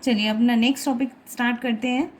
चलिए अपना next topic start करते हैं।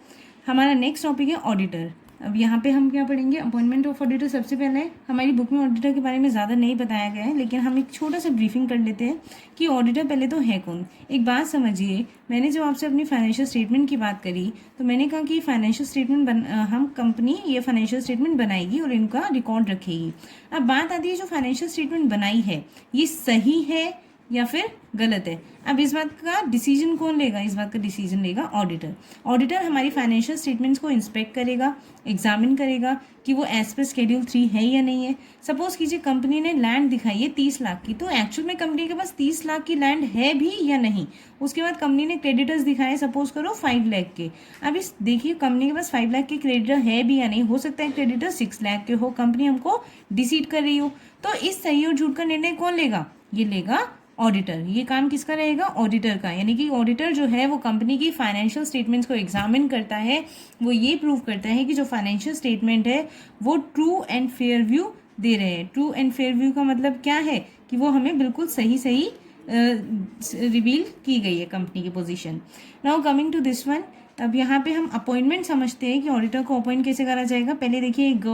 हमारा नेक्स्ट टॉपिक है ऑडिटर। अब यहाँ पे हम क्या पढ़ेंगे, अपॉइंटमेंट ऑफ ऑडिटर। सबसे पहले हमारी बुक में ऑडिटर के बारे में ज़्यादा नहीं बताया गया है, लेकिन हम एक छोटा सा ब्रीफिंग कर लेते हैं कि ऑडिटर पहले तो है कौन। एक बात समझिए, मैंने जब आपसे अपनी फाइनेंशियल स्टेटमेंट की बात करी तो मैंने कहा कि फाइनेंशियल स्टेटमेंट हम कंपनी ये फाइनेंशियल स्टेटमेंट बनाएगी और इनका रिकॉर्ड रखेगी। अब बात आती है जो फाइनेंशियल स्टेटमेंट बनाई है ये सही है या फिर गलत है। अब इस बात का डिसीजन कौन लेगा, इस बात का डिसीजन लेगा ऑडिटर। ऑडिटर हमारी फाइनेंशियल स्टेटमेंट्स को इंस्पेक्ट करेगा, एग्जामिन करेगा कि वो एज पर शेड्यूल 3 है या नहीं है। सपोज कीजिए कंपनी ने लैंड दिखाई है 30 लाख की, तो एक्चुअल में कंपनी के पास 30 लाख की लैंड है भी या नहीं। उसके बाद कंपनी ने क्रेडिटर्स दिखाए सपोज करो 5 लाख के। अब इस देखिए कंपनी के पास 5 लाख के क्रेडिटर है भी या नहीं, हो सकता है क्रेडिटर 6 लाख के हो, कंपनी हमको डिसीड कर रही हो। तो इस सही और झूठ का निर्णय कौन लेगा, ये लेगा ऑडिटर। ये काम किसका रहेगा, ऑडिटर का। यानी कि ऑडिटर जो है वो कंपनी की फाइनेंशियल स्टेटमेंट्स को एग्जामिन करता है, वो ये प्रूव करता है कि जो फाइनेंशियल स्टेटमेंट है वो ट्रू एंड फेयर व्यू दे रहे हैं। ट्रू एंड फेयर व्यू का मतलब क्या है कि वो हमें बिल्कुल सही सही रिवील की गई है कंपनी की position. Now coming to this one, अब यहाँ पे हम अपॉइंटमेंट समझते हैं कि ऑडिटर को अपॉइंट कैसे करा जाएगा। पहले देखिए एक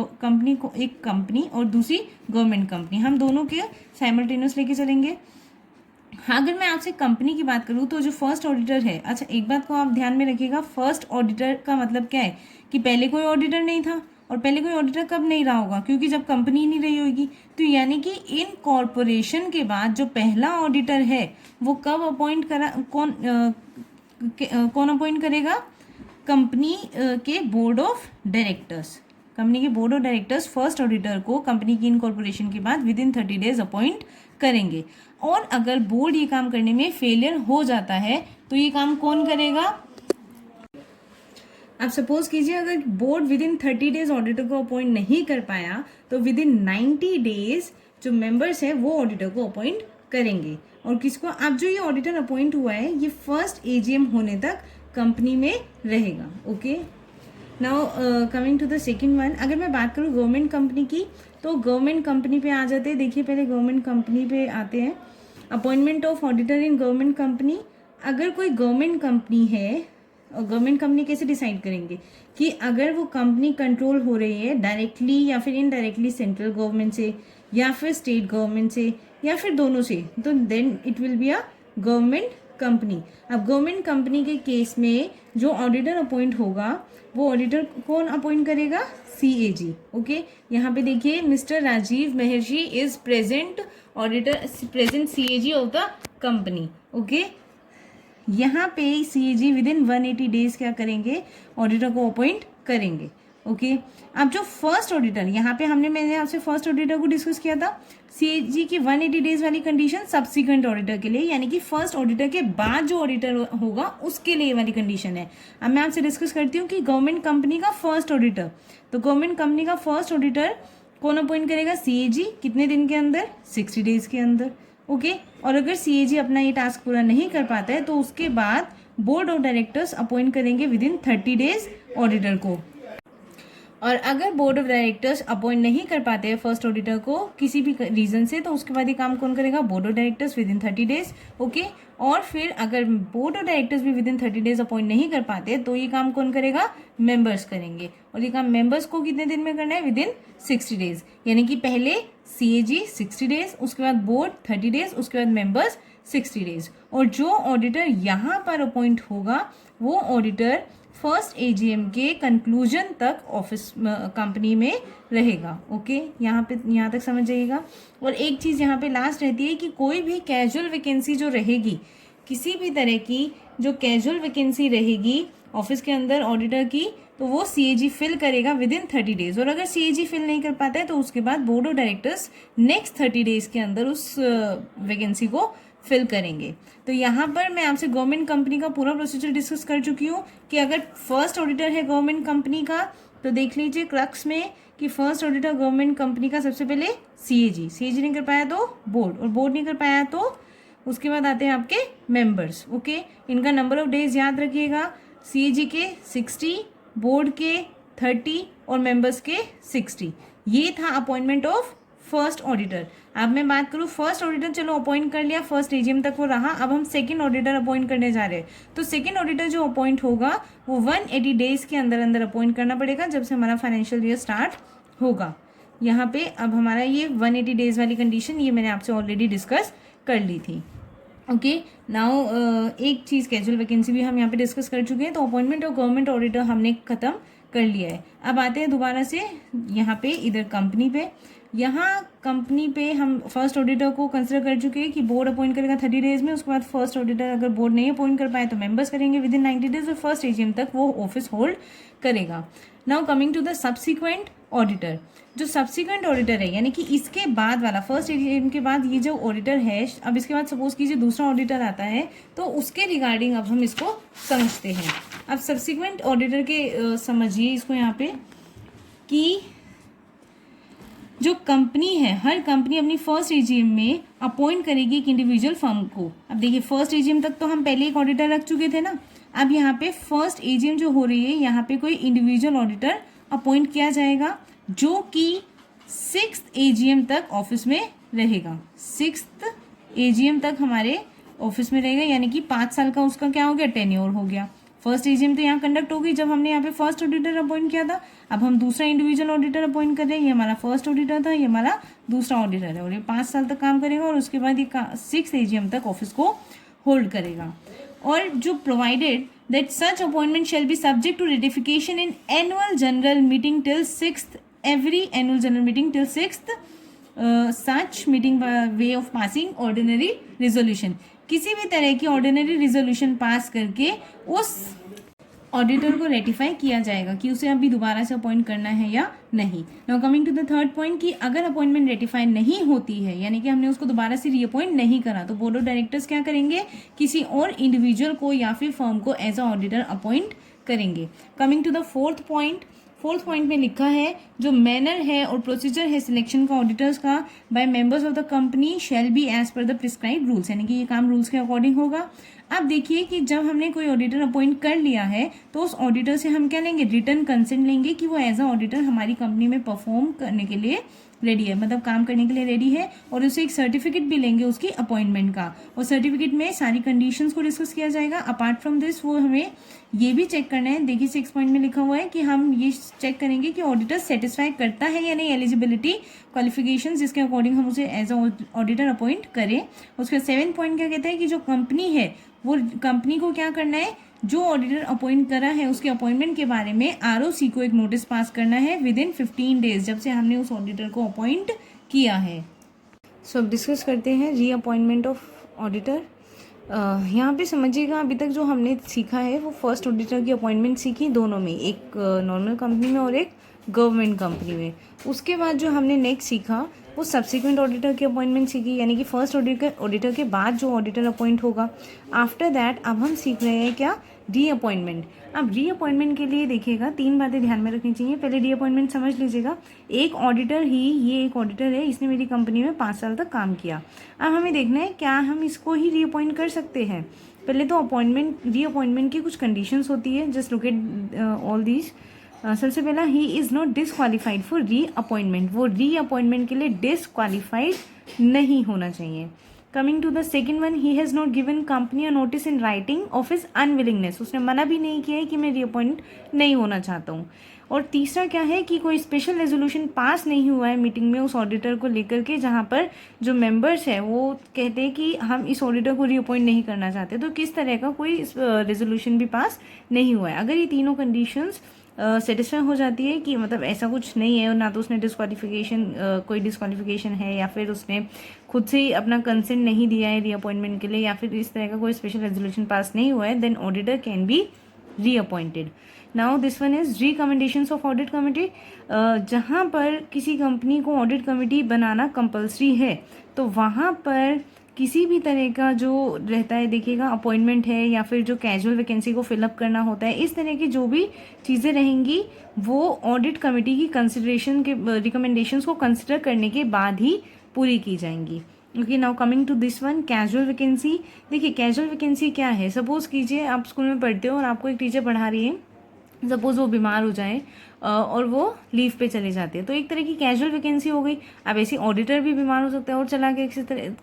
कंपनी और दूसरी गवर्नमेंट कंपनी, हम दोनों के साइमल्टेनियस लेके चलेंगे। अगर मैं आपसे कंपनी की बात करूँ तो जो फर्स्ट ऑडिटर है, अच्छा एक बात को आप ध्यान में रखिएगा, फर्स्ट ऑडिटर का मतलब क्या है कि पहले कोई ऑडिटर नहीं था। और पहले कोई ऑडिटर कब नहीं रहा होगा, क्योंकि जब कंपनी ही नहीं रही होगी। तो यानी कि इन कॉरपोरेशन के बाद जो पहला ऑडिटर है वो कब अपॉइंट करा, कौन अपॉइंट करेगा, कंपनी के बोर्ड ऑफ डायरेक्टर्स। कंपनी के board of directors first auditor को कंपनी की इनकॉर्पोरेशन के बाद विदिन 30 डेज अपॉइंट करेंगे। और अगर बोर्ड ये काम करने में फेलियर हो जाता है तो ये काम कौन करेगा। अब सपोज कीजिए अगर बोर्ड विदिन 30 डेज ऑडिटर को अपॉइंट नहीं कर पाया तो विदिन 90 डेज जो मेंबर्स है वो ऑडिटर को अपॉइंट करेंगे। और किसको, अब जो ये ऑडिटर अपॉइंट हुआ है ये फर्स्ट एजीएम होने तक कंपनी में रहेगा। Okay, now coming to the second one, अगर मैं बात करूँ गवर्नमेंट कंपनी की तो गवर्नमेंट कंपनी पे आ जाते हैं। देखिए पहले गवर्नमेंट कंपनी पे आते हैं। Appointment of auditor in government company, अगर कोई गवर्नमेंट कंपनी है, और गवर्नमेंट कंपनी कैसे डिसाइड करेंगे कि अगर वो कंपनी कंट्रोल हो रही है डायरेक्टली या फिर इनडायरेक्टली सेंट्रल गवर्नमेंट से या फिर स्टेट गवर्नमेंट से या फिर दोनों से, तो then it will be a government company. अब गवर्नमेंट कंपनी के केस में जो ऑडिटर अपॉइंट होगा वो ऑडिटर कौन अपॉइंट करेगा, सीएजी। ओके, यहाँ पे देखिए mister Rajiv Maharshi is present auditor, present CAG of the company. Okay, यहाँ पे सीएजी विदिन 180 डेज क्या करेंगे, ऑडिटर को अपॉइंट करेंगे। ओके, अब जो फर्स्ट ऑडिटर, यहाँ पे मैंने आपसे फर्स्ट ऑडिटर को डिस्कस किया था। सीएजी की 180 डेज वाली कंडीशन सब्सिक्वेंट ऑडिटर के लिए, यानी कि फर्स्ट ऑडिटर के बाद जो ऑडिटर होगा उसके लिए वाली कंडीशन है। अब मैं आपसे डिस्कस करती हूँ कि गवर्नमेंट कंपनी का फर्स्ट ऑडिटर, तो गवर्नमेंट कंपनी का फर्स्ट ऑडिटर कौन अपॉइंट करेगा, सीएजी। कितने दिन के अंदर, 60 डेज के अंदर। ओके, और अगर सीएजी अपना ये टास्क पूरा नहीं कर पाता है तो उसके बाद बोर्ड ऑफ डायरेक्टर्स अपॉइंट करेंगे विदिन 30 डेज ऑडिटर को। और अगर बोर्ड ऑफ डायरेक्टर्स अपॉइंट नहीं कर पाते हैं फर्स्ट ऑडिटर को किसी भी रीजन से, तो उसके बाद ये काम कौन करेगा, board of directors within 30 days. Okay, और फिर अगर बोर्ड ऑफ डायरेक्टर्स भी विदिन 30 डेज अपॉइंट नहीं कर पाते तो ये काम कौन करेगा, मेंबर्स करेंगे। और ये काम मेंबर्स को कितने दिन में करना है, विदिन 60 डेज। यानी कि पहले सीएजी 60 डेज, उसके बाद बोर्ड 30 डेज, उसके बाद मेंबर्स 60 डेज। और जो ऑडिटर यहाँ पर अपॉइंट होगा वो ऑडिटर फर्स्ट एजीएम के कंक्लूजन तक ऑफिस कंपनी में रहेगा। ओके, यहाँ तक समझ जाइएगा। और एक चीज़ यहाँ पे लास्ट रहती है कि कोई भी कैजुअल वैकेंसी जो रहेगी, किसी भी तरह की जो कैजुअल वैकेंसी रहेगी ऑफिस के अंदर ऑडिटर की, तो वो सीएजी फिल करेगा विदिन 30 डेज। और अगर सीएजी फिल नहीं कर पाता है तो उसके बाद board of directors next 30 days के अंदर उस वैकेंसी को फिल करेंगे। तो यहाँ पर मैं आपसे गवर्नमेंट कंपनी का पूरा प्रोसीजर डिस्कस कर चुकी हूँ कि अगर फर्स्ट ऑडिटर है गवर्नमेंट कंपनी का तो देख लीजिए क्रक्स में कि फर्स्ट ऑडिटर गवर्नमेंट कंपनी का सबसे पहले सीएजी नहीं कर पाया तो बोर्ड, और बोर्ड नहीं कर पाया तो उसके बाद आते हैं आपके मेंबर्स। ओके, इनका नंबर ऑफ डेज याद रखिएगा, सीएजी के 60, बोर्ड के 30 और मेंबर्स के 60। ये था अपॉइंटमेंट ऑफ फर्स्ट ऑडिटर। अब मैं बात करूँ फर्स्ट ऑडिटर, चलो अपॉइंट कर लिया, फर्स्ट एजीएम तक वो रहा, अब हम सेकंड ऑडिटर अपॉइंट करने जा रहे हैं। तो सेकंड ऑडिटर जो अपॉइंट होगा वो 180 डेज के अंदर अंदर अपॉइंट करना पड़ेगा, जब से हमारा फाइनेंशियल ईयर स्टार्ट होगा। यहाँ पे अब हमारा ये 180 डेज वाली कंडीशन ये मैंने आपसे ऑलरेडी डिस्कस कर ली थी। ओके, नाउ एक चीज़ कैजुअल वैकेंसी भी हम यहाँ पे डिस्कस कर चुके हैं, तो अपॉइंटमेंट ऑफ गवर्नमेंट ऑडिटर हमने ख़त्म कर लिया है। अब आते हैं दोबारा से यहाँ पे इधर कंपनी पे। यहाँ कंपनी पे हम फर्स्ट ऑडिटर को कंसिडर कर चुके हैं कि बोर्ड अपॉइंट करेगा 30 डेज में। उसके बाद फर्स्ट ऑडिटर अगर बोर्ड नहीं अपॉइंट कर पाए तो मेंबर्स करेंगे विद इन 90 डेज, और फर्स्ट एजीएम तक वो ऑफिस होल्ड करेगा। Now coming to the subsequent auditor, जो सब्सिक्वेंट ऑडिटर है यानी कि इसके बाद वाला, फर्स्ट एजीएम के बाद ये जो ऑडिटर है, अब इसके बाद सपोज कीजिए दूसरा ऑडिटर आता है, तो उसके रिगार्डिंग अब हम इसको समझते हैं। अब सब्सिक्वेंट ऑडिटर के समझिए इसको यहाँ पे कि जो कंपनी है, हर कंपनी अपनी फर्स्ट एजीएम में अपॉइंट करेगी एक इंडिविजुअल फर्म को। अब देखिए फर्स्ट एजीएम तक तो हम पहले एक ऑडिटर रख चुके थे ना, अब यहाँ पे फर्स्ट एजीएम जो हो रही है यहाँ पे कोई इंडिविजुअल ऑडिटर अपॉइंट किया जाएगा जो कि 6th एजीएम तक ऑफिस में रहेगा। 6th एजीएम तक हमारे ऑफिस में रहेगा, यानी कि 5 साल का उसका क्या हो गया, टेन्योर हो गया। फर्स्ट एजीएम तो यहाँ कंडक्ट हो गई जब हमने यहाँ पे फर्स्ट ऑडिटर अपॉइंट किया था। अब हम दूसरा इंडिविजुअल ऑडिटर अपॉइंट कर रहे हैं, ये हमारा फर्स्ट ऑडिटर था, ये हमारा दूसरा ऑडिटर है, और ये 5 साल तक काम करेगा और उसके बाद ये 6th एजीएम तक ऑफिस को होल्ड करेगा। और जो provided that such appointment shall be subject to ratification in annual general meeting till 6th, every annual general meeting till 6th such meeting by way of passing ordinary resolution। किसी भी तरह की ordinary resolution pass करके उस auditor को ratify किया जाएगा कि उसे अभी दोबारा से अपॉइंट करना है या नहीं। Now coming to the third point कि अगर अपॉइंटमेंट रेटिफाई नहीं होती है, यानी कि हमने उसको दोबारा से रीअपॉइंट नहीं करा, तो बोर्ड ऑफ डायरेक्टर्स क्या करेंगे, किसी और इंडिविजुअल को या फिर फर्म को एज अ ऑडिटर अपॉइंट करेंगे। Coming to the fourth point में लिखा है जो मैनर है और प्रोसीजर है सिलेक्शन का ऑडिटर्स का by members of the company shall be as per the prescribed rules, यानी कि ये काम रूल्स के अकॉर्डिंग होगा। अब देखिए कि जब हमने कोई ऑडिटर अपॉइंट कर लिया है तो उस ऑडिटर से हम क्या लेंगे, रिटर्न कंसेंट लेंगे कि वो एज अ ऑडिटर हमारी कंपनी में परफॉर्म करने के लिए रेडी है, मतलब काम करने के लिए रेडी है, और उसे एक सर्टिफिकेट भी लेंगे उसकी अपॉइंटमेंट का, और सर्टिफिकेट में सारी कंडीशंस को डिस्कस किया जाएगा। अपार्ट फ्रॉम दिस वो हमें ये भी चेक करना है, देखिए 6 पॉइंट में लिखा हुआ है कि हम ये चेक करेंगे कि ऑडिटर सेटिस्फाई करता है या नहीं एलिजिबिलिटी क्वालिफिकेशन जिसके अकॉर्डिंग हम उसे एज अ ऑडिटर अपॉइंट करें। उसका 7 पॉइंट क्या कहता है कि जो कंपनी है वो कंपनी को क्या करना है, जो ऑडिटर अपॉइंट करा है उसके अपॉइंटमेंट के बारे में आरओसी को एक नोटिस पास करना है विद इन 15 डेज जब से हमने उस ऑडिटर को अपॉइंट किया है। सो अब डिस्कस करते हैं रीअपॉइंटमेंट ऑफ ऑडिटर। यहाँ पे समझिएगा अभी तक जो हमने सीखा है वो फर्स्ट ऑडिटर की अपॉइंटमेंट सीखी दोनों में, एक नॉर्मल कंपनी में और एक गवर्नमेंट कंपनी में। उसके बाद जो हमने नेक्स्ट सीखा वो सब्सिक्वेंट ऑडिटर की अपॉइंटमेंट सीखी, यानी कि फर्स्ट ऑडिटर के बाद जो ऑडिटर अपॉइंट होगा। आफ्टर दैट अब हम सीख रहे हैं क्या, रीअपॉइंटमेंट। अब रीअपॉइंटमेंट के लिए देखिएगा 3 बातें ध्यान में रखनी चाहिए। पहले रीअपॉइंटमेंट समझ लीजिएगा, एक ऑडिटर ही, ये एक ऑडिटर है, इसने मेरी कंपनी में 5 साल तक काम किया। अब हमें देखना है क्या हम इसको ही रीअपॉइंट कर सकते हैं। पहले तो रीअपॉइंटमेंट की कुछ कंडीशंस होती है, just look at all these. सबसे पहला, he is not disqualified for reappointment, वो रीअपॉइंटमेंट के लिए डिसक्वालीफाइड नहीं होना चाहिए। Coming to the second one, he has not given company a notice in writing of his unwillingness, उसने मना भी नहीं किया है कि मैं रीअपॉइंट नहीं होना चाहता हूँ। और तीसरा क्या है कि कोई स्पेशल रेजोल्यूशन पास नहीं हुआ है मीटिंग में उस ऑडिटर को लेकर के, जहाँ पर जो मेंबर्स है वो कहते हैं कि हम इस ऑडिटर को रीअपॉइंट नहीं करना चाहते, तो किस तरह का कोई रेजोल्यूशन भी पास नहीं हुआ है। अगर ये तीनों कंडीशंस सेटिस्फाई हो जाती है कि मतलब ऐसा कुछ नहीं है, ना तो उसने कोई डिस्क्वालिफिकेशन है, या फिर उसने खुद से ही अपना कंसेंट नहीं दिया है रीअपॉइंटमेंट के लिए, या फिर इस तरह का कोई स्पेशल रेजोल्यूशन पास नहीं हुआ है, then auditor can be reappointed. Now this one is recommendations of audit committee. जहाँ पर किसी कंपनी को ऑडिट कमिटी बनाना कंपल्सरी है, तो वहाँ पर किसी भी तरह का जो रहता है, देखिएगा अपॉइंटमेंट है या फिर जो कैजुअल वैकेंसी को फिलअप करना होता है, इस तरह की जो भी चीज़ें रहेंगी वो ऑडिट कमेटी की कंसिडरेशन के रिकमेंडेशंस को कंसिडर करने के बाद ही पूरी की जाएंगी। Okay, now coming to this one, casual vacancy. देखिए कैजुअल वैकेंसी क्या है, सपोज कीजिए आप स्कूल में पढ़ते हो और आपको एक टीचर पढ़ा रही है सपोज वो बीमार हो जाए और वो लीव पे चले जाते हैं, तो एक तरह की कैजुअल वैकेंसी हो गई। अब ऐसी ऑडिटर भी बीमार हो सकता है और चला गया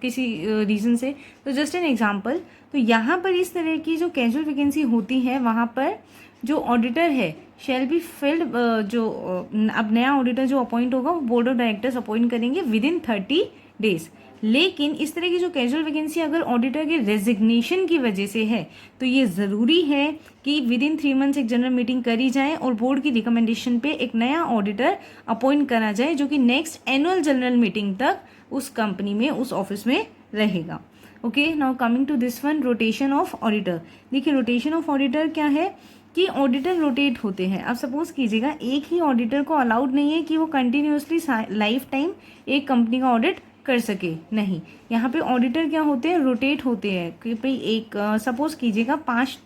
किसी रीज़न से, तो जस्ट एन एग्जांपल। तो यहाँ पर इस तरह की जो कैजुअल वैकेंसी होती है वहाँ पर जो ऑडिटर है शैल बी फिल्ड, अब नया ऑडिटर जो अपॉइंट होगा वो बोर्ड ऑफ डायरेक्टर्स अपॉइंट करेंगे विद इन 30 डेज। लेकिन इस तरह की जो कैजुअल वैकेंसी अगर ऑडिटर के रेजिग्नेशन की वजह से है तो ये ज़रूरी है कि विद इन 3 मंथ्स एक जनरल मीटिंग करी जाए और बोर्ड की रिकमेंडेशन पे एक नया ऑडिटर अपॉइंट करा जाए जो कि नेक्स्ट एनुअल जनरल मीटिंग तक उस कंपनी में, उस ऑफिस में रहेगा। Okay, now coming to this one, rotation of auditor. देखिए रोटेशन ऑफ ऑडिटर क्या है कि ऑडिटर रोटेट होते हैं। अब सपोज कीजिएगा एक ही ऑडिटर को अलाउड नहीं है कि वो कंटिन्यूसली लाइफ टाइम एक कंपनी का ऑडिट कर सके, नहीं। यहाँ पे ऑडिटर क्या होते हैं, रोटेट होते हैं कि भाई एक सपोज कीजिएगा 5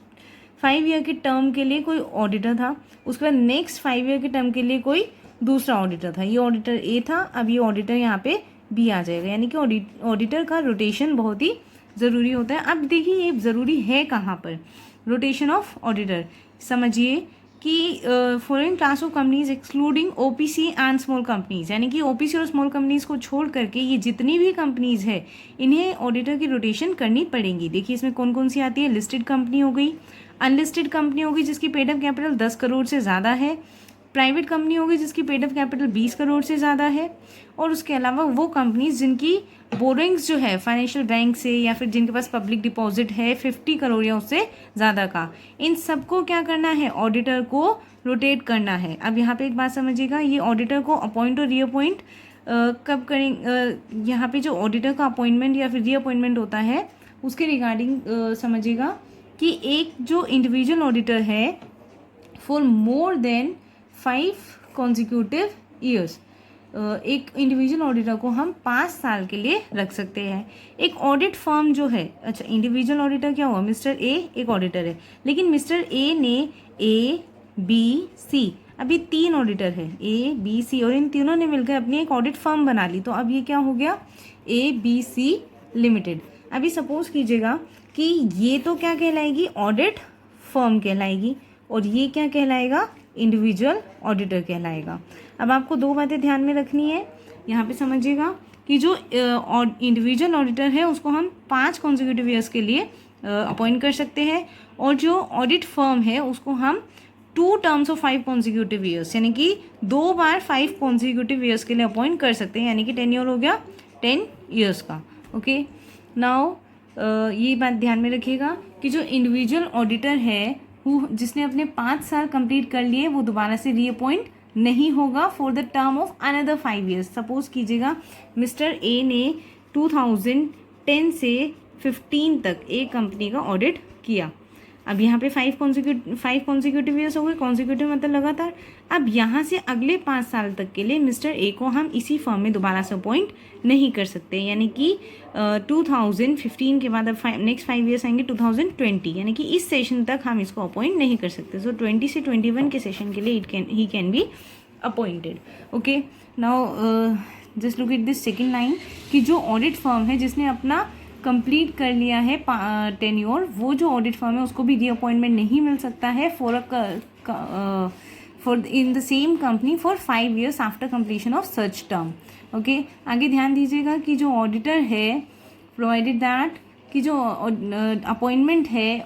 ईयर के टर्म के लिए कोई ऑडिटर था, उसके बाद नेक्स्ट 5 ईयर के टर्म के लिए कोई दूसरा ऑडिटर था। ये ऑडिटर ए था, अब ये ऑडिटर यहाँ पे बी आ जाएगा, यानी कि ऑडिटर का रोटेशन बहुत ही ज़रूरी होता है। अब देखिए ये ज़रूरी है कहाँ पर रोटेशन ऑफ ऑडिटर, समझिए कि following class of companies excluding OPC and small companies, यानी कि ओपीसी और स्मॉल कंपनीज को छोड़ करके ये जितनी भी कंपनीज है इन्हें ऑडिटर की रोटेशन करनी पड़ेगी। देखिए इसमें कौन कौन सी आती है, लिस्टेड कंपनी हो गई, अनलिस्टेड कंपनी होगी जिसकी पेड अप कैपिटल 10 करोड़ से ज़्यादा है, प्राइवेट कंपनी होगी जिसकी पेड अप कैपिटल 20 करोड़ से ज़्यादा है, और उसके अलावा वो कंपनीज जिनकी बोरिंग्स जो है फाइनेंशियल बैंक से या फिर जिनके पास पब्लिक डिपॉजिट है 50 करोड़ या उससे ज़्यादा का, इन सबको क्या करना है, ऑडिटर को रोटेट करना है। अब यहाँ पे एक बात समझिएगा, ये ऑडिटर को अपॉइंट और रीअपॉइंट कब करें, यहाँ पे जो ऑडिटर का अपॉइंटमेंट या फिर रीअपॉइंटमेंट होता है उसके रिगार्डिंग समझिएगा कि एक जो इंडिविजुअल ऑडिटर है for more than 5 consecutive years, एक इंडिविजुअल ऑडिटर को हम 5 साल के लिए रख सकते हैं। एक ऑडिट फर्म जो है, अच्छा इंडिविजुअल ऑडिटर क्या हुआ, मिस्टर ए एक ऑडिटर है, लेकिन मिस्टर ए ने ए बी सी, अभी 3 ऑडिटर है ए बी सी, और इन तीनों ने मिलकर अपनी एक ऑडिट फर्म बना ली, तो अब ये क्या हो गया, ए बी सी लिमिटेड। अभी सपोज कीजिएगा कि ये तो क्या कहलाएगी, ऑडिट फर्म कहलाएगी, और ये क्या कहलाएगा, इंडिविजुअल ऑडिटर कहलाएगा। अब आपको 2 बातें ध्यान में रखनी है, यहाँ पे समझिएगा कि जो इंडिविजुअल ऑडिटर है उसको हम 5 कॉन्जिक्यूटिव ईयर्स के लिए अपॉइंट कर सकते हैं, और जो ऑडिट फर्म है उसको हम 2 टर्म्स ऑफ 5 कॉन्जिक्यूटिव ईयर्स, यानी कि 2 बार 5 कॉन्जिक्यूटिव ईयर्स के लिए अपॉइंट कर सकते हैं, यानी कि टेन्योर हो गया 10 ईयर्स का। ओके, नाउ ये बात ध्यान में रखिएगा कि जो इंडिविजुअल ऑडिटर है जिसने अपने 5 साल कंप्लीट कर लिए वो दोबारा से रीअपॉइंट नहीं होगा for the term of another 5 years. Suppose कीजिएगा मिस्टर ए ने 2010 से 15 तक एक कंपनी का ऑडिट किया, अब यहाँ पे 5 कॉन्जिक्यूटिव ईयर्स हो गए, कॉन्जिक्यूटिव मतलब लगातार। अब यहाँ से अगले 5 साल तक के लिए मिस्टर ए को हम इसी फर्म में दोबारा से अपॉइंट नहीं कर सकते, यानी कि 2015 के बाद अब नेक्स्ट 5 ईयर्स आएंगे 2020, यानी कि इस सेशन तक हम इसको अपॉइंट नहीं कर सकते। सो 20 से 21 के सेशन के लिए he can be appointed. Okay, now just look at this second line कि जो ऑडिट फर्म है जिसने अपना कंप्लीट कर लिया है टेन्योर, वो जो ऑडिट फर्म है उसको भी रीअपॉइंटमेंट नहीं मिल सकता है for in the same company for 5 years after completion of such term. Okay, आगे ध्यान दीजिएगा कि जो ऑडिटर है प्रोवाइडेड दैट कि जो अपॉइंटमेंट है,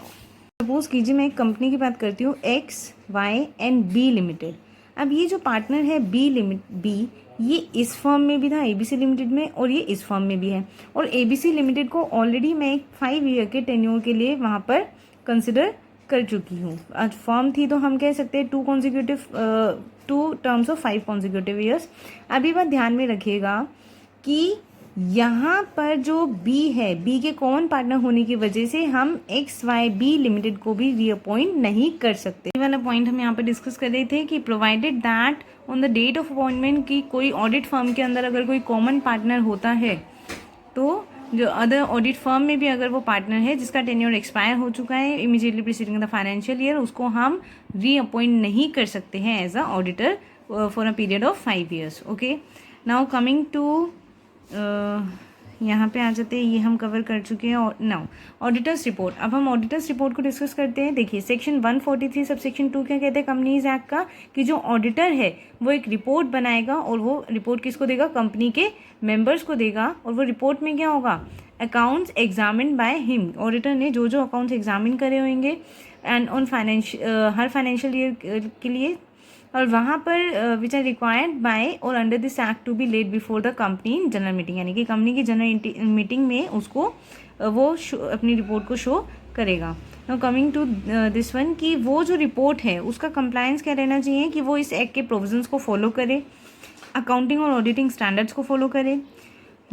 सपोज कीजिए मैं एक कंपनी की बात करती हूँ X Y and B limited. अब ये जो पार्टनर है बी ये इस फर्म में भी था एबीसी लिमिटेड में, और ये इस फर्म में भी है, और एबीसी लिमिटेड को ऑलरेडी मैं एक 5 ईयर के टेन्योर के लिए वहाँ पर कंसिडर कर चुकी हूँ। आज फर्म थी तो हम कह सकते हैं 2 टर्म्स ऑफ 5 कॉन्जिक्यूटिव ईयर्स। अभी बात ध्यान में रखिएगा कि यहाँ पर जो बी है, बी के कॉमन पार्टनर होने की वजह से हम एक्स वाई बी लिमिटेड को भी रीअपॉइंट नहीं कर सकते। ये वाला पॉइंट हम यहाँ पर डिस्कस कर रहे थे कि provided that on the date of appointment की कोई ऑडिट फर्म के अंदर अगर कोई कॉमन पार्टनर होता है, तो जो अदर ऑडिट फर्म में भी अगर वो पार्टनर है जिसका टेन्योर एक्सपायर हो चुका है immediately preceding the financial year, उसको हम रीअपॉइंट नहीं कर सकते हैं as a auditor for a period of 5 years. Okay, now coming to यहाँ पे आ जाते हैं, ये हम कवर कर चुके हैं। नाउ ऑडिटर्स रिपोर्ट, अब हम ऑडिटर्स रिपोर्ट को डिस्कस करते हैं। देखिए सेक्शन 143 सब सेक्शन 2 क्या कहते हैं कंपनीज एक्ट का, कि जो ऑडिटर है वो एक रिपोर्ट बनाएगा और वो रिपोर्ट किसको देगा, कंपनी के मेंबर्स को देगा। और वो रिपोर्ट में क्या होगा, accounts examine by him, auditor ने जो जो अकाउंट्स एग्जामिन करे होंगे एंड ऑन हर फाइनेंशियल ईयर के लिए, और वहाँ पर विच आर रिक्वायर्ड बाय और under this act to be laid before the company in general meeting, यानी कि कंपनी की जनरल मीटिंग में उसको वो अपनी रिपोर्ट को शो करेगा। Now coming to this one, कि वो जो रिपोर्ट है उसका कंप्लायंस क्या रहना चाहिए, कि वो इस एक्ट के प्रोविजंस को फॉलो करे, अकाउंटिंग और ऑडिटिंग स्टैंडर्ड्स को फॉलो करे।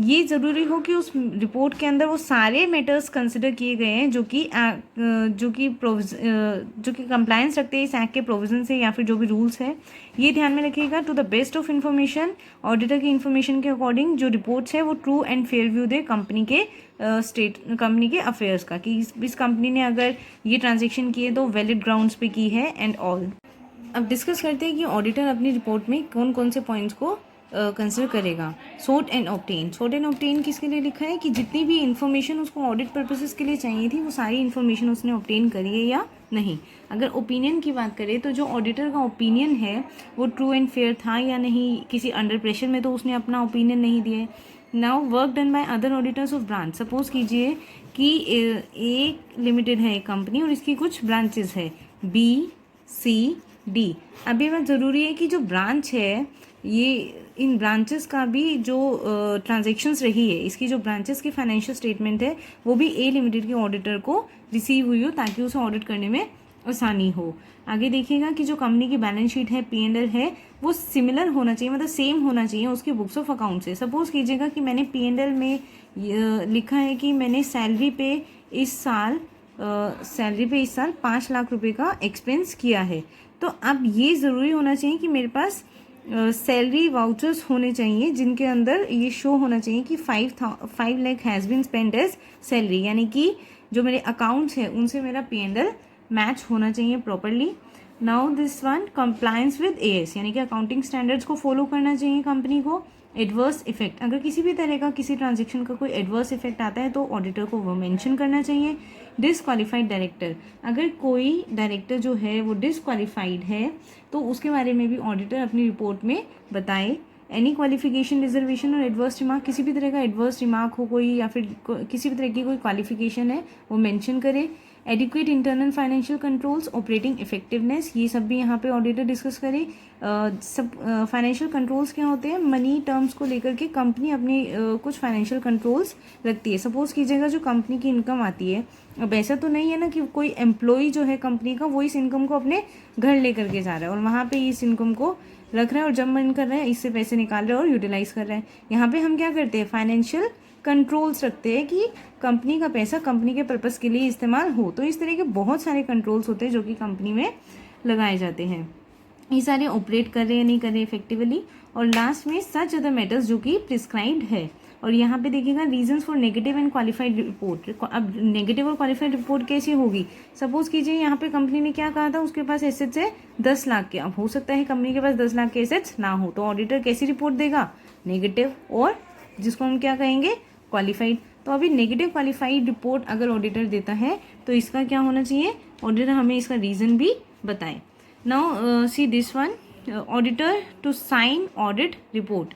ये ज़रूरी हो कि उस रिपोर्ट के अंदर वो सारे मैटर्स कंसिडर किए गए हैं जो कि कंप्लायंस रखते हैं इस एक्ट के प्रोविजन से या फिर जो भी रूल्स है। ये ध्यान में रखिएगा, to the best of information, auditor की इन्फॉर्मेशन के अकॉर्डिंग जो रिपोर्ट्स है वो ट्रू एंड फेयर व्यू दे कंपनी के कंपनी के अफेयर्स का, कि इस कंपनी ने अगर ये ट्रांजेक्शन किए तो वैलिड ग्राउंड्स पे की है एंड ऑल। अब डिस्कस करते हैं कि ऑडिटर अपनी रिपोर्ट में कौन कौन से पॉइंट्स को कंसिडर करेगा। Sort and obtain, sort and obtain किसके लिए लिखा है, कि जितनी भी इन्फॉर्मेशन उसको ऑडिट पर्पसेस के लिए चाहिए थी वो सारी इन्फॉर्मेशन उसने ऑब्टेन करी है या नहीं। अगर ओपिनियन की बात करें तो जो ऑडिटर का ओपिनियन है वो ट्रू एंड फेयर था या नहीं, किसी अंडर प्रेशर में तो उसने अपना ओपिनियन नहीं दिया। Now work done by other auditors of branch, suppose कीजिए कि एक लिमिटेड है एक कंपनी और इसकी कुछ ब्रांचेस है BCD। अब ये बात ज़रूरी है कि जो ब्रांच है ये इन ब्रांचेस का भी जो ट्रांजैक्शंस रही है, इसकी जो ब्रांचेस की फाइनेंशियल स्टेटमेंट है वो भी ए लिमिटेड के ऑडिटर को रिसीव हुई हो ताकि उसे ऑडिट करने में आसानी हो। आगे देखिएगा कि जो कंपनी की बैलेंस शीट है, P&L है, वो सिमिलर होना चाहिए, मतलब सेम होना चाहिए उसकी बुक्स ऑफ अकाउंट से। सपोज कीजिएगा कि मैंने P&L में लिखा है कि मैंने सैलरी पे इस साल 5 लाख रुपए का एक्सपेंस किया है, तो अब ये ज़रूरी होना चाहिए कि मेरे पास सैलरी वाउचर्स होने चाहिए जिनके अंदर ये शो होना चाहिए कि 5 lakh has been spend as salary, यानी कि जो मेरे अकाउंट्स हैं उनसे मेरा P&L मैच होना चाहिए properly. Now this one, compliance with AS, यानी कि अकाउंटिंग स्टैंडर्ड्स को फॉलो करना चाहिए कंपनी को। एडवर्स इफेक्ट, अगर किसी भी तरह का किसी ट्रांजेक्शन का कोई एडवर्स इफेक्ट आता है तो ऑडिटर को वो मेंशन करना चाहिए। डिसक्वालीफाइड डायरेक्टर, अगर कोई डायरेक्टर जो है वो डिसक्वालीफाइड है तो उसके बारे में भी ऑडिटर अपनी रिपोर्ट में बताए। एनी क्वालिफिकेशन, रिजर्वेशन और एडवर्स रिमार्क, किसी भी तरह का एडवर्स रिमार्क हो कोई या फिर किसी भी तरह की कोई क्वालिफिकेशन है वो मेंशन करे। Adequate internal financial controls, operating effectiveness, ये सब भी यहाँ पे ऑडिटर डिस्कस करे। सब फाइनेंशियल कंट्रोल्स क्या होते हैं, मनी टर्म्स को लेकर के कंपनी अपनी कुछ फाइनेंशियल कंट्रोल्स रखती है। सपोज कीजिएगा जो कंपनी की इनकम आती है, अब ऐसा तो नहीं है ना कि कोई एम्प्लॉय जो है कंपनी का वो इस इनकम को अपने घर लेकर के जा रहा है और वहाँ पे इस इनकम को रख रहा है और जब मन कर रहा है इससे पैसे निकाल रहा है और यूटिलाइज कर रहा है। यहाँ पे हम क्या करते हैं, फाइनेंशियल कंट्रोल्स रखते हैं कि कंपनी का पैसा कंपनी के पर्पस के लिए इस्तेमाल हो। तो इस तरह के बहुत सारे कंट्रोल्स होते हैं जो कि कंपनी में लगाए जाते हैं। ये सारे ऑपरेट कर रहे हैं नहीं कर रहे इफेक्टिवली। और लास्ट में सच अदर मैटर्स जो कि प्रिस्क्राइब्ड है। और यहाँ पे देखिएगा reasons for negative and qualified report. अब नेगेटिव और क्वालिफाइड रिपोर्ट कैसे होगी, सपोज कीजिए यहाँ पे कंपनी ने क्या कहा था, उसके पास एसेट्स है 10 लाख के। अब हो सकता है कंपनी के पास 10 लाख के एसेट्स ना हो, तो ऑडिटर कैसी रिपोर्ट देगा, नेगेटिव, और जिसको हम क्या कहेंगे, क्वालिफाइड। तो अभी नेगेटिव क्वालिफाइड रिपोर्ट अगर ऑडिटर देता है तो इसका क्या होना चाहिए, ऑडिटर हमें इसका रीज़न भी बताए। Now see this one, auditor to sign audit report.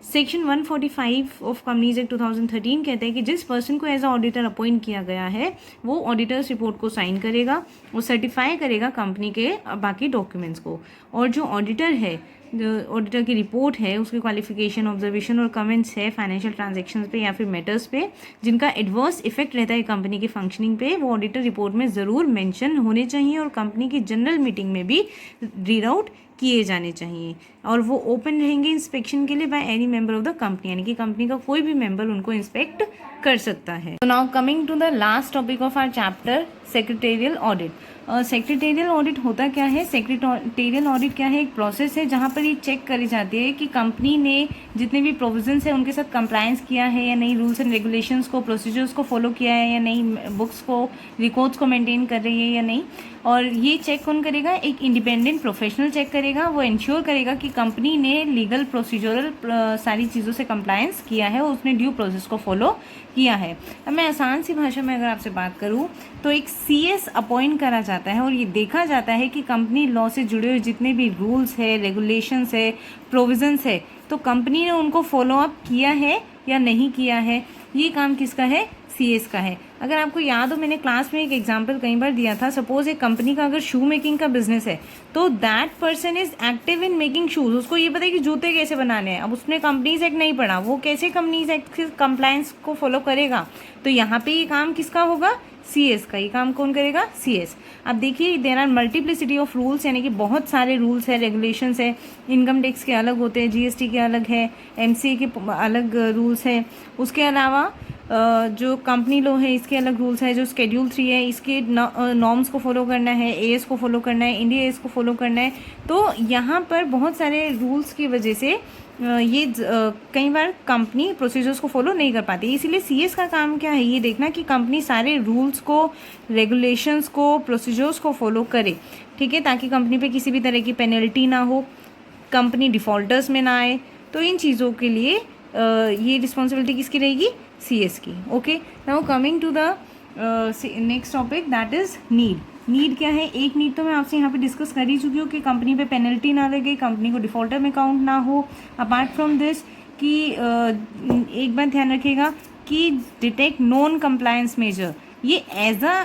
Section 145 of companies act 2013 कहते हैं कि जिस पर्सन को एज अ ऑडिटर अपॉइंट किया गया है वो ऑडिटर्स रिपोर्ट को साइन करेगा, वो सर्टिफाई करेगा कंपनी के बाकी डॉक्यूमेंट्स को। और जो ऑडिटर है, ऑडिटर की रिपोर्ट है, उसकी क्वालिफिकेशन, ऑब्जर्वेशन और कमेंट्स है फाइनेंशियल ट्रांजैक्शंस पे या फिर मैटर्स पे जिनका एडवर्स इफेक्ट रहता है कंपनी की फंक्शनिंग पे, वो ऑडिटर रिपोर्ट में ज़रूर मेंशन होने चाहिए और कंपनी की जनरल मीटिंग में भी रीड आउट किए जाने चाहिए। और वो ओपन रहेंगे इंस्पेक्शन के लिए by any member of the company, यानी कि कंपनी का कोई भी मेंबर उनको इंस्पेक्ट कर सकता है। तो now coming to the last topic of our chapter, secretarial audit. Secretarial audit होता क्या है, सेक्रेटेरियल ऑडिट क्या है, एक प्रोसेस है जहाँ पर पर ये चेक करी जाती है कि कंपनी ने जितने भी प्रोविजंस है उनके साथ कंप्लायंस किया है या नहीं, रूल्स एंड रेगुलेशंस को, प्रोसीजर्स को फॉलो किया है या नहीं, बुक्स को, रिकॉर्ड्स को मेंटेन कर रही है या नहीं। और ये चेक कौन करेगा? एक इंडिपेंडेंट प्रोफेशनल चेक करेगा। वो इंश्योर करेगा कि कंपनी ने लीगल प्रोसीजरल सारी चीज़ों से कंप्लायंस किया है और उसने ड्यू प्रोसेस को फॉलो किया है। अब मैं आसान सी भाषा में अगर आपसे बात करूँ तो एक CS अपॉइंट करा जाता है और ये देखा जाता है कि कंपनी लॉ से जुड़े हुए जितने भी रूल्स है, रेगुलेशंस है, प्रोविजंस है, तो कंपनी ने उनको फॉलो अप किया है या नहीं किया है। ये काम किसका है? CS का है। अगर आपको याद हो, मैंने क्लास में एक एग्जांपल कई बार दिया था। सपोज एक कंपनी का अगर शू मेकिंग का बिजनेस है तो that person is active in making shoes. उसको ये पता है कि जूते कैसे बनाने हैं। अब उसने कंपनीज एक्ट नहीं पढ़ा, वो कैसे कंपनीज एक्ट के कंप्लायंस को फॉलो करेगा? तो यहाँ पे ये काम किसका होगा? CS का। ये काम कौन करेगा? CS। अब देखिए, there are multiplicity of rules, यानी कि बहुत सारे रूल्स है, रेगुलेशंस है। इनकम टैक्स के अलग होते हैं, GST के अलग है, MCA के अलग रूल्स है। उसके अलावा जो कंपनी लॉ है इसके अलग रूल्स है। जो Schedule 3 है इसके नॉर्म्स को फॉलो करना है, AS को फॉलो करना है, इंडिया AS को फॉलो करना है। तो यहाँ पर बहुत सारे रूल्स की वजह से ये कई बार कंपनी प्रोसीजर्स को फॉलो नहीं कर पाती। इसीलिए CS का काम क्या है? ये देखना कि कंपनी सारे रूल्स को, रेगुलेशंस को, प्रोसीजर्स को फॉलो करे, ठीक है, ताकि कंपनी पे किसी भी तरह की पेनल्टी ना हो, कंपनी डिफ़ॉल्टर्स में ना आए। तो इन चीज़ों के लिए ये रिस्पॉन्सिबिलिटी किसकी रहेगी? CS की। Okay, now coming to the next topic, that is need. Need क्या है? एक नीड तो मैं आपसे यहाँ पे डिस्कस कर ही चुकी हूँ कि कंपनी पे पेनल्टी ना लगे, कंपनी को डिफ़ॉल्टर में काउंट ना हो। अपार्ट फ्रॉम दिस कि एक बात ध्यान रखिएगा कि डिटेक्ट नॉन कंप्लायंस मेजर, ये एज अ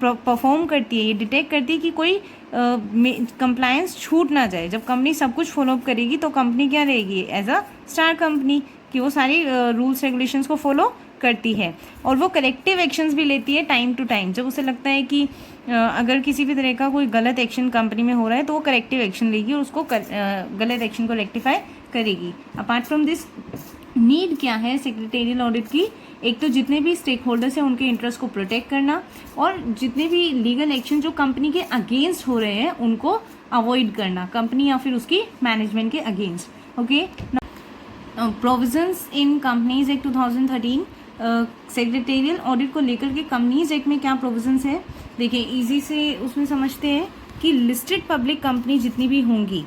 परफॉर्म करती है, ये डिटेक्ट करती है कि कोई कंप्लायंस छूट ना जाए। जब कंपनी सब कुछ फॉलोअप करेगी तो कंपनी क्या रहेगी? एज अ स्टार कंपनी, कि वो सारी रूल्स रेगुलेशंस को फॉलो करती है। और वो करेक्टिव एक्शंस भी लेती है टाइम टू टाइम। जब उसे लगता है कि अगर किसी भी तरह का कोई गलत एक्शन कंपनी में हो रहा है तो वो करेक्टिव एक्शन लेगी और उसको गलत एक्शन को रेक्टिफाई करेगी। अपार्ट फ्रॉम दिस, नीड क्या है सेक्रेटेरियल ऑडिट की? एक तो जितने भी स्टेक होल्डर्स हैं उनके इंटरेस्ट को प्रोटेक्ट करना, और जितने भी लीगल एक्शन जो कंपनी के अगेंस्ट हो रहे हैं उनको अवॉइड करना, कंपनी या फिर उसकी मैनेजमेंट के अगेंस्ट। ओके, प्रोविजंस इन कंपनीज एक्ट 2013, सेक्रेटेरियल ऑडिट को लेकर के कंपनीज एक्ट में क्या प्रोविजंस है? देखिए, इजी से उसमें समझते हैं कि लिस्टेड पब्लिक कंपनी जितनी भी होंगी,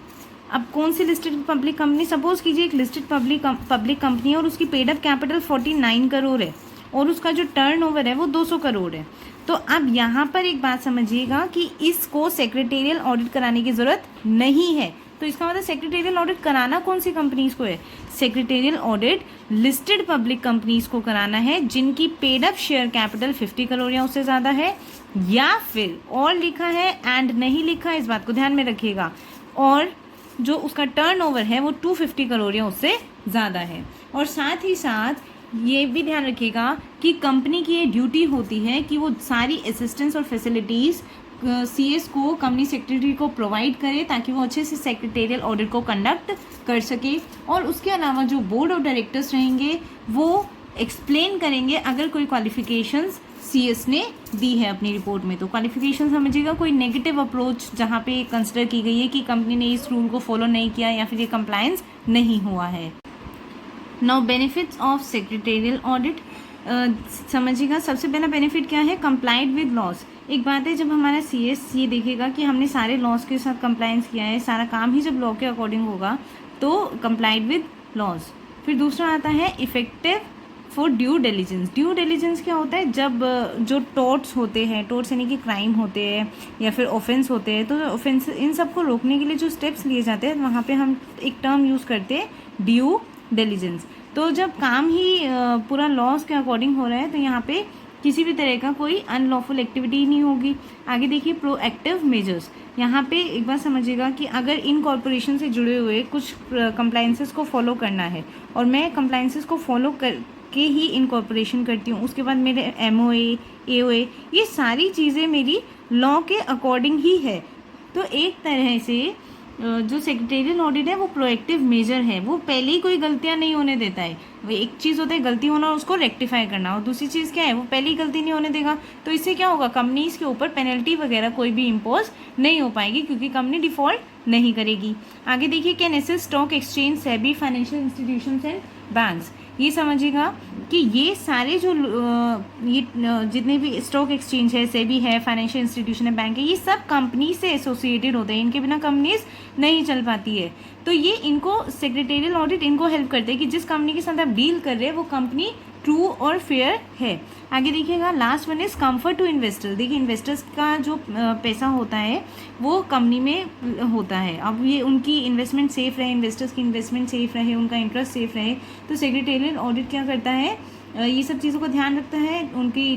अब कौन सी लिस्टेड पब्लिक कंपनी? सपोज कीजिए एक लिस्टेड पब्लिक कंपनी है और उसकी पेड अप कैपिटल 49 करोड़ है और उसका जो टर्नओवर है वो 200 करोड़ है। तो अब यहाँ पर एक बात समझिएगा कि इसको सेक्रेटेरियल ऑडिट कराने की ज़रूरत नहीं है। तो इसका मतलब सेक्रेटेरियल ऑडिट कराना कौन सी कंपनीज को है? Secretarial audit listed public companies को कराना है जिनकी paid up share capital 50 crore या उससे ज़्यादा है, या फिर और लिखा है एंड नहीं लिखा, इस बात को ध्यान में रखिएगा, और जो उसका टर्नओवर है वो 250 करोड़ या उससे ज़्यादा है। और साथ ही साथ ये भी ध्यान रखिएगा कि कंपनी की ये ड्यूटी होती है कि वो सारी असिस्टेंस और फैसिलिटीज़ CS को, कंपनी सेक्रेटरी को प्रोवाइड करे ताकि वो अच्छे से सेक्रेटेरियल ऑडिट को कंडक्ट कर सके। और उसके अलावा जो बोर्ड ऑफ डायरेक्टर्स रहेंगे वो एक्सप्लेन करेंगे अगर कोई क्वालिफिकेशंस CS ने दी है अपनी रिपोर्ट में। तो क्वालिफिकेशन समझिएगा कोई नेगेटिव अप्रोच जहाँ पे कंसिडर की गई है कि कंपनी ने इस रूल को फॉलो नहीं किया या फिर ये कंप्लायंस नहीं हुआ है। Now benefits of secretarial audit, समझिएगा सबसे पहला बेनिफिट क्या है? Complied with laws. एक बात है, जब हमारा CS ये देखेगा कि हमने सारे लॉज के साथ कंप्लायंस किया है, सारा काम ही जब लॉ के अकॉर्डिंग होगा तो कंप्लाइड विद लॉज। फिर दूसरा आता है effective for due diligence. Due diligence क्या होता है? जब जो टॉर्ट्स होते हैं, टॉर्ट्स यानी कि क्राइम होते हैं या फिर ऑफेंस होते हैं, तो ऑफेंस इन सब को रोकने के लिए जो स्टेप्स लिए जाते हैं वहाँ पे हम एक टर्म यूज़ करते हैं, ड्यू डिलिजेंस। तो जब काम ही पूरा लॉज के अकॉर्डिंग हो रहा है तो यहाँ पे किसी भी तरह का कोई अनलॉफुल एक्टिविटी नहीं होगी। आगे देखिए प्रोएक्टिव मेजर्स। यहाँ पे एक बात समझिएगा कि अगर इन कॉर्पोरेशन से जुड़े हुए कुछ कंप्लायंसेस को फॉलो करना है और मैं कंप्लायंसेस को फॉलो करके ही इनकॉर्पोरेशन करती हूँ, उसके बाद मेरे MOA, AOA, ये सारी चीज़ें मेरी लॉ के अकॉर्डिंग ही है। तो एक तरह से जो सेक्रेटेरियल ऑडिट है वो प्रोएक्टिव मेजर है, वो पहले ही कोई गलतियां नहीं होने देता है। वो एक चीज़ होता है गलती होना और उसको रेक्टिफाई करना, और दूसरी चीज़ क्या है, वो पहले ही गलती नहीं होने देगा। तो इससे क्या होगा, कंपनीज के ऊपर पेनल्टी वगैरह कोई भी इम्पोज नहीं हो पाएगी, क्योंकि कंपनी डिफॉल्ट नहीं करेगी। आगे देखिए, can assist stock exchange, SEBI, financial institutions and banks. ये समझिएगा कि ये सारे जो जितने भी स्टॉक एक्सचेंज है, सेबी है, फाइनेंशियल इंस्टीट्यूशन है, बैंक है, ये सब कंपनी से एसोसिएटेड होते हैं, इनके बिना कंपनीज नहीं चल पाती है। तो ये इनको सेक्रेटेरियल ऑडिट इनको हेल्प करते हैं कि जिस कंपनी के साथ आप डील कर रहे हैं वो कंपनी ट्रू और फेयर है। आगे देखिएगा, last one is comfort to investor. देखिए, इन्वेस्टर्स का जो पैसा होता है वो कंपनी में होता है। अब ये उनकी इन्वेस्टमेंट सेफ रहे, इन्वेस्टर्स की इन्वेस्टमेंट सेफ रहे, उनका इंटरेस्ट सेफ रहे, तो सेक्रेटेरियल ऑडिट क्या करता है, ये सब चीज़ों का ध्यान रखता है, उनकी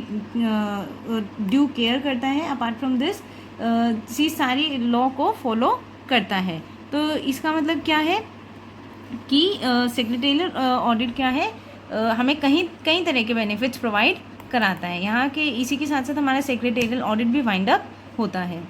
ड्यू केयर करता है। अपार्ट फ्रॉम दिस ये सारी लॉ को फॉलो करता है। तो इसका मतलब क्या है कि सेक्रेटेरियल ऑडिट क्या है, हमें कई तरह के बेनिफिट्स प्रोवाइड कराता है। यहाँ के इसी के साथ साथ हमारा सेक्रेटेरियल ऑडिट भी वाइंड अप होता है।